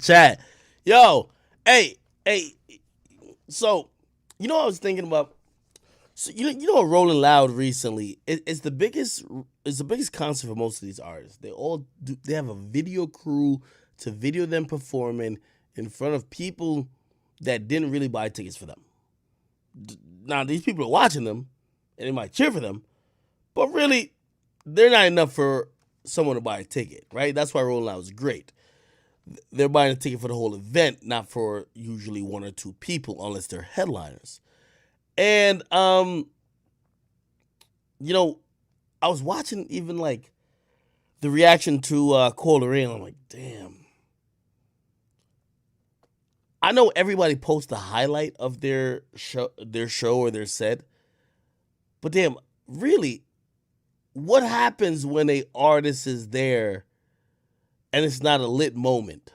Chat. Yo, hey. So, I was thinking about. So Rolling Loud recently. It's the biggest. It's the biggest concert for most of these artists. They have a video crew to video them performing in front of people that didn't really buy tickets for them. Now these people are watching them, and they might cheer for them, but really, they're not enough for someone to buy a ticket, right? That's why Rolling Loud is great. They're buying a ticket for the whole event, not for usually one or two people, unless they're headliners. And I was watching even like the reaction to Cold Rain. I'm like, damn. I know everybody posts the highlight of their show or their set, but damn, really, what happens when a artist is there and it's not a lit moment?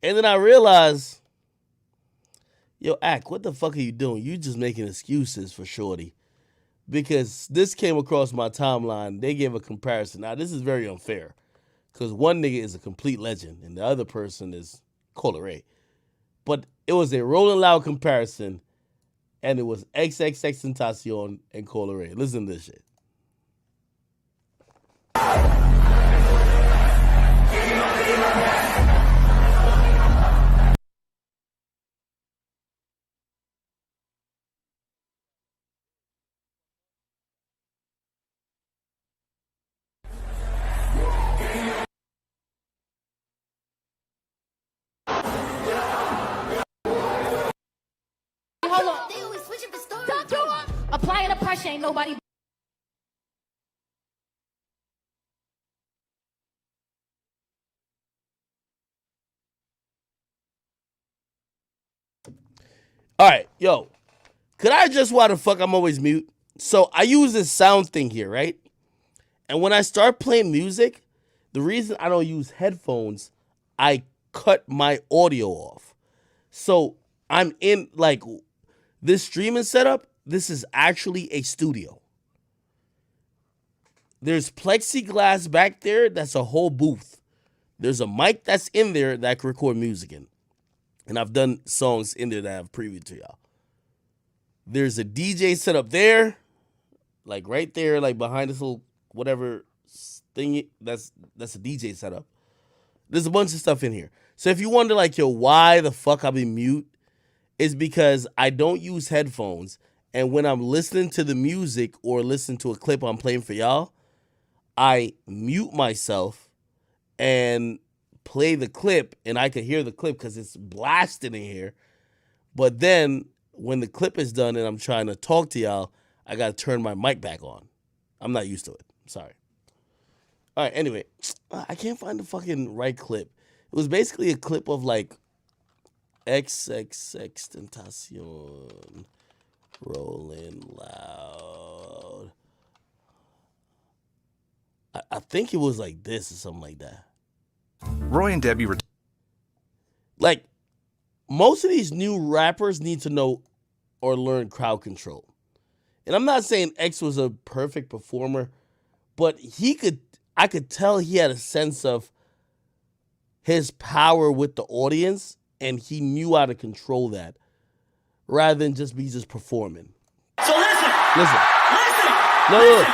And then I realized, yo, Ak, what the fuck are you doing? You just making excuses for Shorty. Because this came across my timeline. They gave a comparison. Now, this is very unfair. Because one nigga is a complete legend, and the other person is Cola Ray. But it was a Rolling Loud comparison, and it was XXXTentacion and Cola Ray. Listen to this shit. Hold on. They always switching the story. Talk to him. Applying the pressure, ain't nobody. All right, yo. Could I just why the fuck I'm always mute? So I use this sound thing here, right? And when I start playing music, the reason I don't use headphones, I cut my audio off. So I'm in like this streaming setup. This is actually a studio. There's plexiglass back there. That's a whole booth. There's a mic that's in there that I can record music in. And I've done songs in there that I've previewed to y'all. There's a DJ set up there. Like right there, like behind this little whatever thing. That's a DJ setup. There's a bunch of stuff in here. So if you wonder like, yo, why the fuck I be mute? It's because I don't use headphones. And when I'm listening to the music or listening to a clip I'm playing for y'all, I mute myself and play the clip, and I can hear the clip because it's blasted in here. But then when the clip is done and I'm trying to talk to y'all, I got to turn my mic back on. I'm not used to it. I'm sorry. All right, anyway, I can't find the fucking right clip. It was basically a clip of like XXXTentacion Rolling Loud. I think it was like this or something like that. Roy and Debbie like most of these new rappers need to know or learn crowd control. And I'm not saying X was a perfect performer, but I could tell he had a sense of his power with the audience, and he knew how to control that rather than just performing. So listen. No.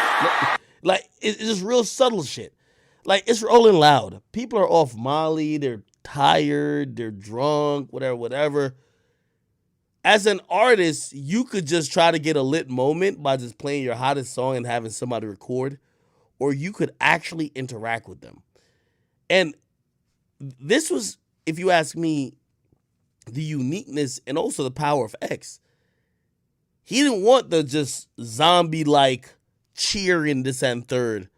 Like, it's just real subtle shit. Like, it's Rolling Loud. People are off Molly. They're tired. They're drunk, whatever. As an artist, you could just try to get a lit moment by just playing your hottest song and having somebody record. Or you could actually interact with them. And this was, if you ask me, the uniqueness and also the power of X. He didn't want the just zombie-like cheering this and third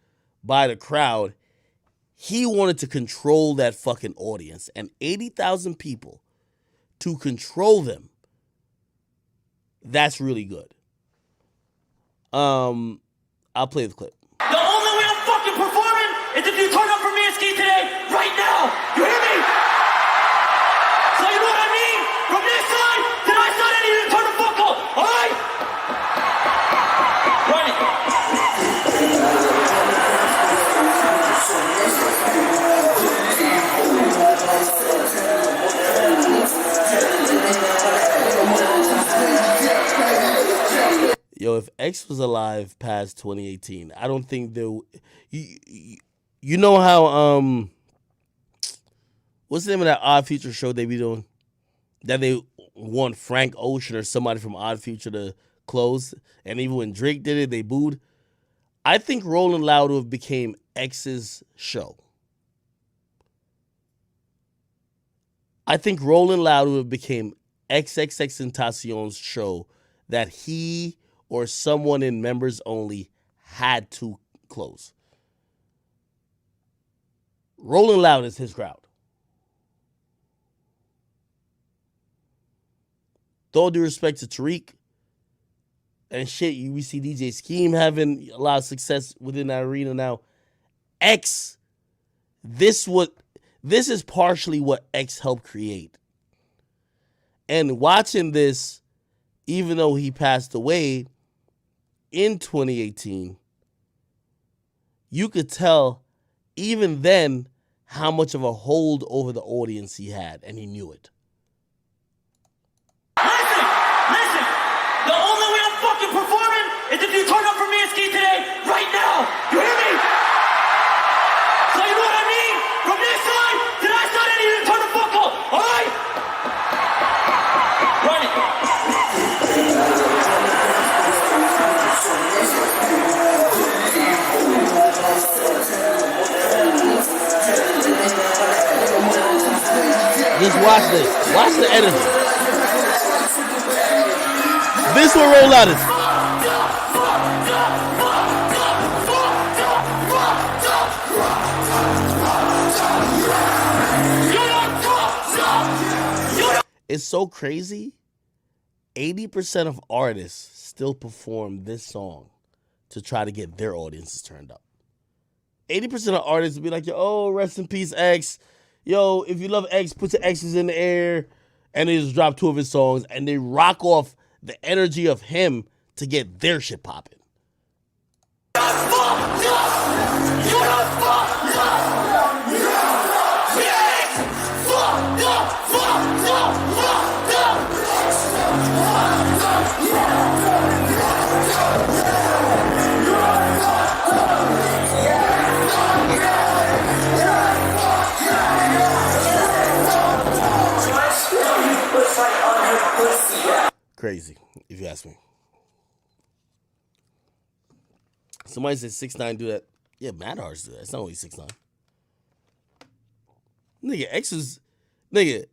by the crowd. He wanted to control that fucking audience. And 80,000 people, to control them, that's really good. I'll play the clip. The only way I'm fucking performing is if you turn up for me and Ski today, right now. You hear me? So you know what I mean? From this side to that side, I need you to turn the fuck up. All right? Run it. X was alive past 2018, I don't think there. You know how what's the name of that Odd Future show they be doing? That they want Frank Ocean or somebody from Odd Future to close, and even when Drake did it, they booed. I think Rolling Loud would have became X's show. I think Rolling Loud would have became XXXTentacion's show that he or someone in Members Only had to close. Rolling Loud is his crowd. With all due respect to Tariq and shit, we see DJ Scheme having a lot of success within that arena now. X, this is partially what X helped create. And watching this, even though he passed away in 2018, you could tell even then how much of a hold over the audience he had, and he knew it. Listen, the only way I'm fucking performing is if you turn up for me and Ski today, right now. You hear me? So you know what I mean? From this side to that side, I need you to turn the fuck up, alright? Run it. Just watch this. Watch the energy. This will roll out is. It's so crazy. 80% of artists still perform this song to try to get their audiences turned up. 80% of artists will be like, oh, rest in peace, X. Yo, if you love X, put your X's in the air. And they just drop 2 of his songs and they rock off the energy of him to get their shit popping. Crazy, if you ask me. Somebody said 6ix9ine do that. Yeah, Mad Arts do that. It's not only 6ix9ine. Nigga, X was... Nigga,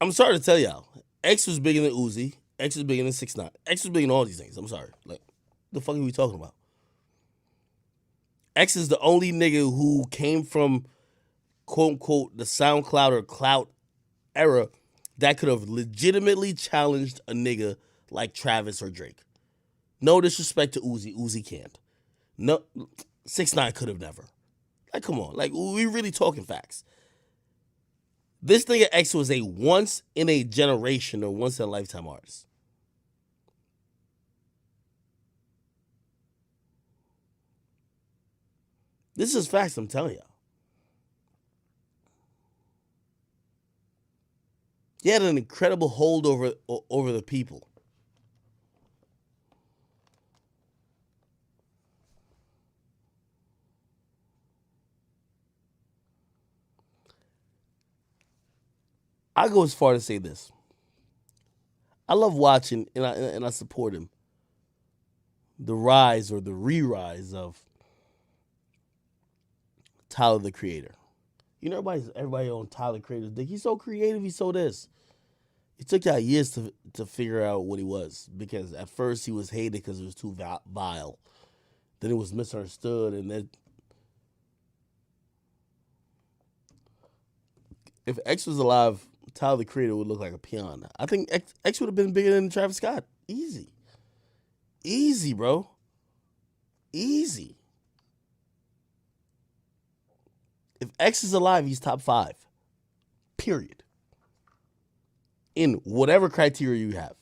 I'm sorry to tell y'all. X was bigger than Uzi. X was bigger than 6ix9ine. X was bigger than all these things. I'm sorry. Like, the fuck are we talking about? X is the only nigga who came from, quote-unquote, the SoundCloud or clout era that could have legitimately challenged a nigga like Travis or Drake. No disrespect to Uzi. Uzi can't. No, 6ix9ine could have never. Like, come on. Like, we really talking facts. This nigga X was a once in a generation or once in a lifetime artist. This is facts, I'm telling y'all. He had an incredible hold over the people. I go as far to say this. I love watching, and I support him, the rise or the re-rise of Tyler, the Creator. You know, everybody on Tyler, Creator's dick. He's so creative. He's so this. It took y'all years to figure out what he was, because at first he was hated because it was too vile. Then it was misunderstood, and then if X was alive, Tyler, the Creator would look like a peon. I think X would have been bigger than Travis Scott. Easy, bro. Easy. If X is alive, he's top 5. Period. In whatever criteria you have.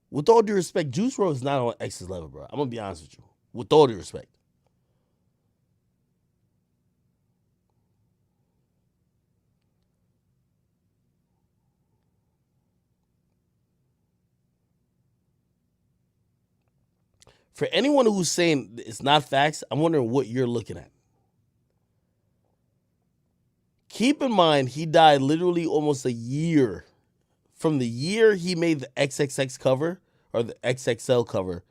With all due respect, Juice WRLD is not on X's level, bro. I'm going to be honest with you. With all due respect. For anyone who's saying it's not facts, I'm wondering what you're looking at. Keep in mind, he died literally almost a year from the year he made the XXX cover or the XXL cover.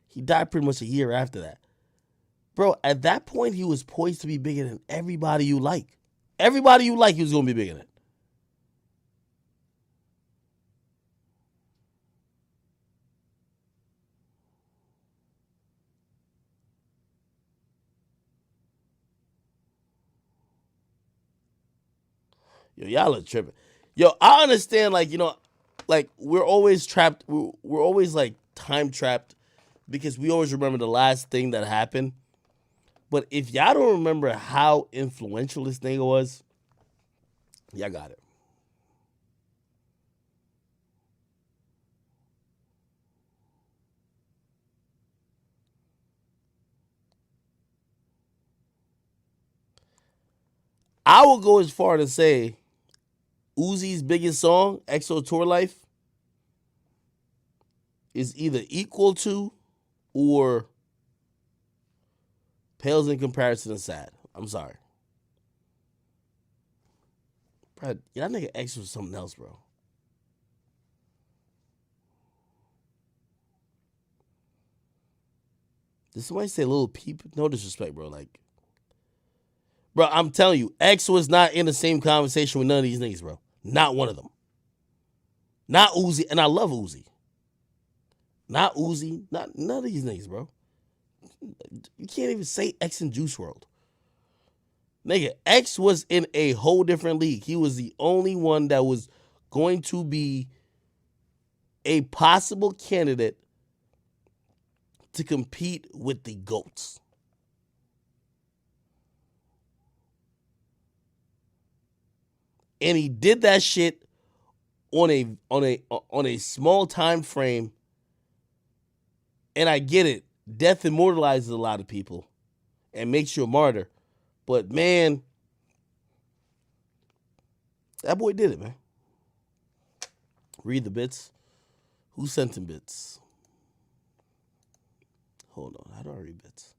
He died pretty much a year after that. Bro, at that point, he was poised to be bigger than everybody you like. Everybody you like, he was going to be bigger than. Yo, y'all are tripping. Yo, I understand, like, you know, like, we're always trapped. We're always, like, time trapped because we always remember the last thing that happened. But if y'all don't remember how influential this nigga was, y'all got it. I will go as far to say Uzi's biggest song, XO Tour Life, is either equal to or pales in comparison to Sad. I'm sorry. Bro, that nigga X was something else, bro. Did somebody say Little Peep? No disrespect, bro. Like, bro, I'm telling you, X was not in the same conversation with none of these niggas, bro. Not one of them. Not Uzi, and I love Uzi. Not Uzi, not none of these niggas, bro. You can't even say X in Juice WRLD. Nigga, X was in a whole different league. He was the only one that was going to be a possible candidate to compete with the GOATs. And he did that shit on a small time frame. And I get it. Death immortalizes a lot of people and makes you a martyr. But man, that boy did it, man. Read the bits. Who sent him bits? Hold on. How do I read bits?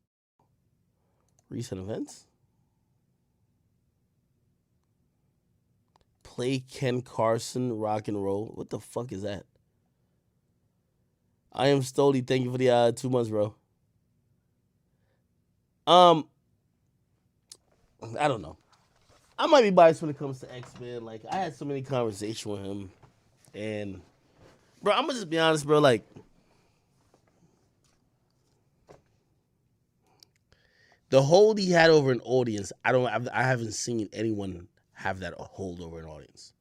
Recent events? Play Ken Carson, rock and roll. What the fuck is that? I am Stoli. Thank you for the 2 months, bro. I don't know. I might be biased when it comes to X-Men. Like, I had so many conversations with him. And, bro, I'm going to just be honest, bro. Like, the hold he had over an audience, I haven't seen anyone have that hold over an audience.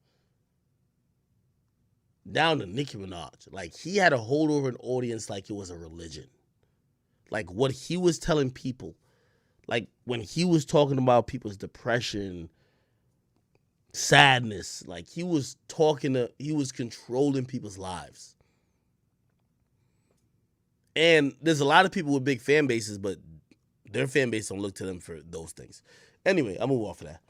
Down to Nicki Minaj. Like, he had a hold over an audience like it was a religion. Like, what he was telling people. Like, when he was talking about people's depression, sadness, like, he was controlling people's lives. And there's a lot of people with big fan bases, but their fan base don't look to them for those things. Anyway, I'll move off of that.